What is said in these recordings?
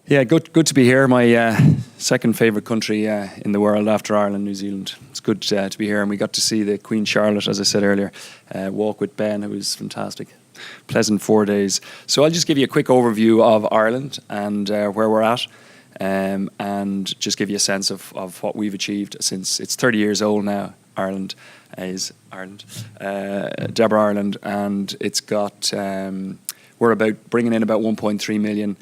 Yeah, good to be here. My second favourite country in the world after Ireland, New Zealand. It's good to be here, and we got to see the Queen Charlotte, as I said earlier, walk with Ben. It was fantastic. Pleasant 4 days. So I'll just give you a quick overview of Ireland and where we're at, and just give you a sense of what we've achieved since it's 30 years old now. Ireland is Ireland, DEBRA Ireland, and it's got we're about bringing in about 1.3 million.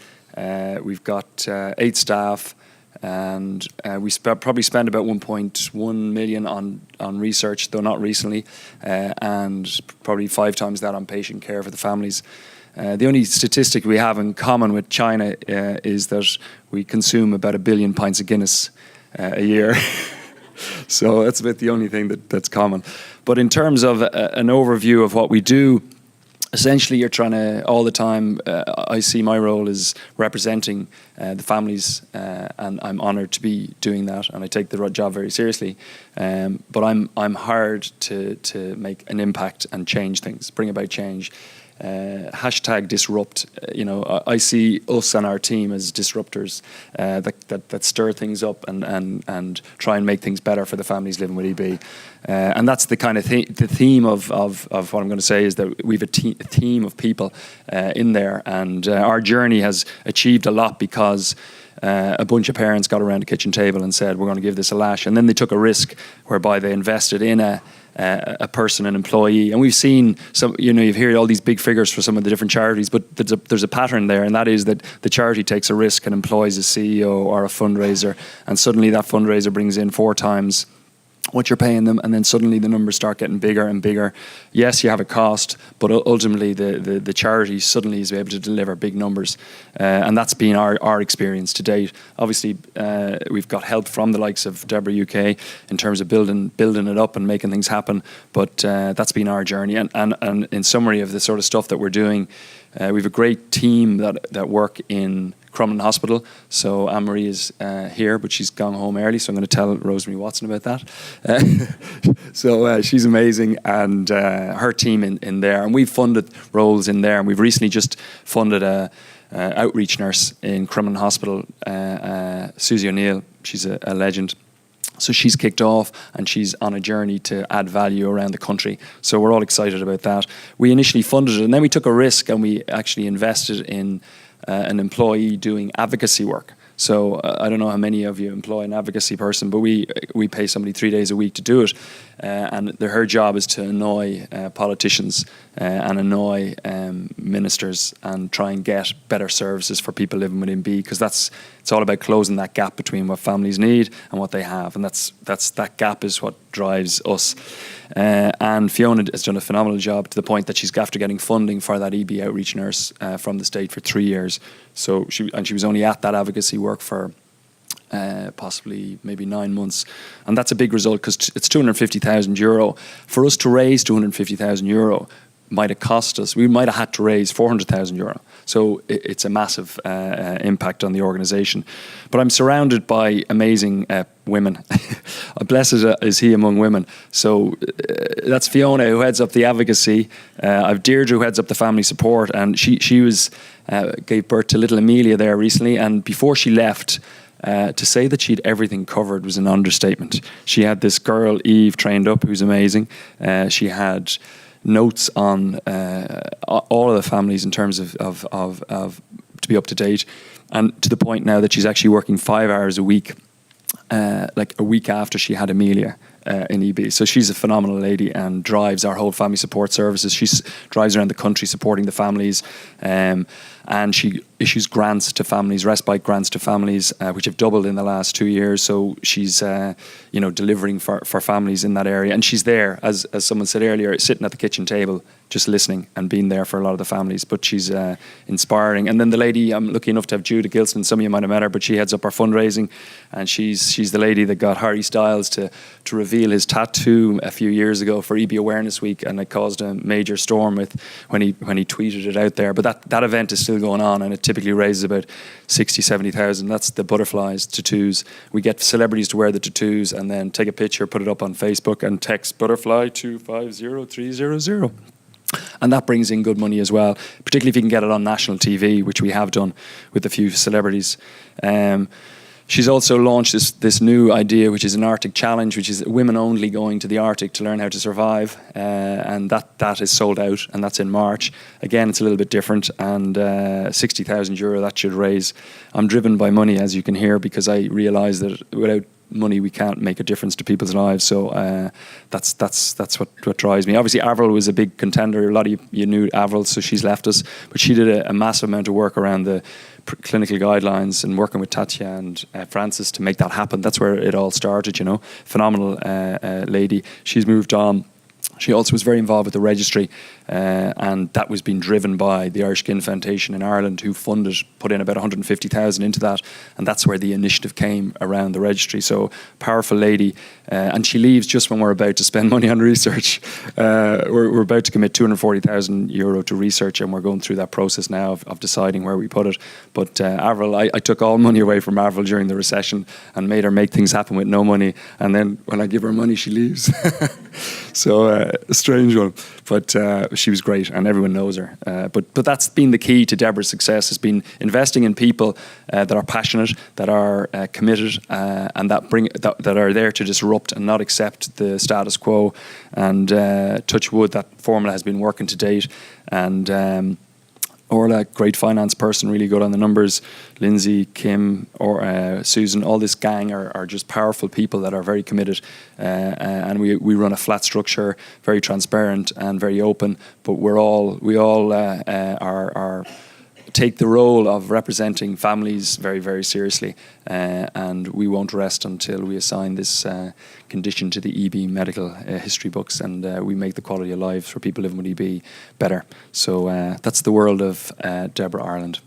We've got 8 staff, and we probably spend about 1.1 million on research, though not recently, and probably 5 times that on patient care for the families. The only statistic we have in common with China is that we consume about 1 billion pints of Guinness a year. So that's about the only thing that's common. But in terms of an overview of what we do, essentially you're trying to, all the time, I see my role as representing the families, and I'm honoured to be doing that, and I take the job very seriously. But I'm hired to make an impact and change things, bring about change. #disrupt. I see us and our team as disruptors that stir things up and try and make things better for the families living with EB. And that's the kind of the theme of what I'm going to say is that we've a team of people in there, and our journey has achieved a lot because a bunch of parents got around the kitchen table and said, we're going to give this a lash. And then they took a risk whereby they invested in a person, an employee. And we've seen some, you've heard all these big figures for some of the different charities, but there's a pattern there, and that is that the charity takes a risk and employs a CEO or a fundraiser, and suddenly that fundraiser brings in 4 times what you're paying them, and then suddenly the numbers start getting bigger and bigger. Yes, you have a cost, but ultimately the charity suddenly is able to deliver big numbers, and that's been our experience to date. Obviously, we've got help from the likes of DEBRA UK in terms of building it up and making things happen, but that's been our journey. And in summary of the sort of stuff that we're doing, we have a great team that work in Crumlin Hospital. So Anne-Marie is here, but she's gone home early, so I'm going to tell Rosemary Watson about that. So she's amazing, and her team in there. And we've funded roles in there, and we've recently just funded a outreach nurse in Crumlin Hospital, Susie O'Neill. She's a legend. So she's kicked off, and she's on a journey to add value around the country. So we're all excited about that. We initially funded it, and then we took a risk, and we actually invested in an employee doing advocacy work. So I don't know how many of you employ an advocacy person, but we pay somebody 3 days a week to do it, and her job is to annoy politicians and annoy ministers and try and get better services for people living within B, because it's all about closing that gap between what families need and what they have, and that gap is what drives us. And Fiona has done a phenomenal job to the point that she's after getting funding for that EB outreach nurse from the state for 3 years. So she was only at that advocacy work for possibly maybe 9 months, and that's a big result because it's €250,000. For us to raise €250,000 might have cost us. We might have had to raise €400,000. So it's a massive impact on the organisation. But I'm surrounded by amazing women. Blessed is he among women. So that's Fiona, who heads up the advocacy. I've Deirdre, who heads up the family support, and she gave birth to little Amelia there recently. And before she left, to say that she'd everything covered was an understatement. She had this girl Eve trained up, who's amazing. She had notes on all of the families in terms of to be up to date, and to the point now that she's actually working 5 hours a week, like a week after she had Amelia in EB. So she's a phenomenal lady and drives our whole family support services. She drives around the country supporting the families, and she issues grants to families, respite grants to families, which have doubled in the last 2 years. So she's delivering for families in that area, and she's there, as someone said earlier, sitting at the kitchen table just listening and being there for a lot of the families. But she's inspiring. And then the lady, I'm lucky enough to have Judah Gilson, some of you might have met her, but she heads up our fundraising, and she's the lady that got Harry Styles to reveal his tattoo a few years ago for EB Awareness Week, and it caused a major storm when he tweeted it out there. But that event is still going on, and it typically raises about 60,000-70,000. That's the butterflies tattoos. We get celebrities to wear the tattoos and then take a picture, put it up on Facebook, and text butterfly to 50300. And that brings in good money as well, particularly if you can get it on national TV, which we have done with a few celebrities. She's also launched this new idea, which is an Arctic Challenge, which is women only going to the Arctic to learn how to survive. And that is sold out, and that's in March. Again, it's a little bit different, and €60,000 that should raise. I'm driven by money, as you can hear, because I realise that without money we can't make a difference to people's lives. So that's what drives me. Obviously Avril was a big contender. A lot of you knew Avril, so she's left us, but she did a massive amount of work around the clinical guidelines and working with Tatya and Francis to make that happen. That's where it all started, you know. Phenomenal lady. She's moved on. She also was very involved with the registry, and that was being driven by the Irish Skin Foundation in Ireland, who put in about 150,000 into that, and that's where the initiative came around the registry. So powerful lady, and she leaves just when we're about to spend money on research. We're about to commit €240,000 to research, and we're going through that process now of deciding where we put it. But Avril, I took all money away from Avril during the recession and made her make things happen with no money, and then when I give her money, she leaves. So a strange one, but she was great, and everyone knows her. But that's been the key to DEBRA's success, has been investing in people that are passionate, that are committed, and that are there to disrupt and not accept the status quo. And touch wood, that formula has been working to date. And Orla, great finance person, really good on the numbers. Lindsay, Kim, or Susan, all this gang are just powerful people that are very committed. And we run a flat structure, very transparent and very open. But we all are take the role of representing families very, very seriously. And we won't rest until we assign this condition to the EB medical history books, and we make the quality of life for people living with EB better. So that's the world of DEBRA Ireland.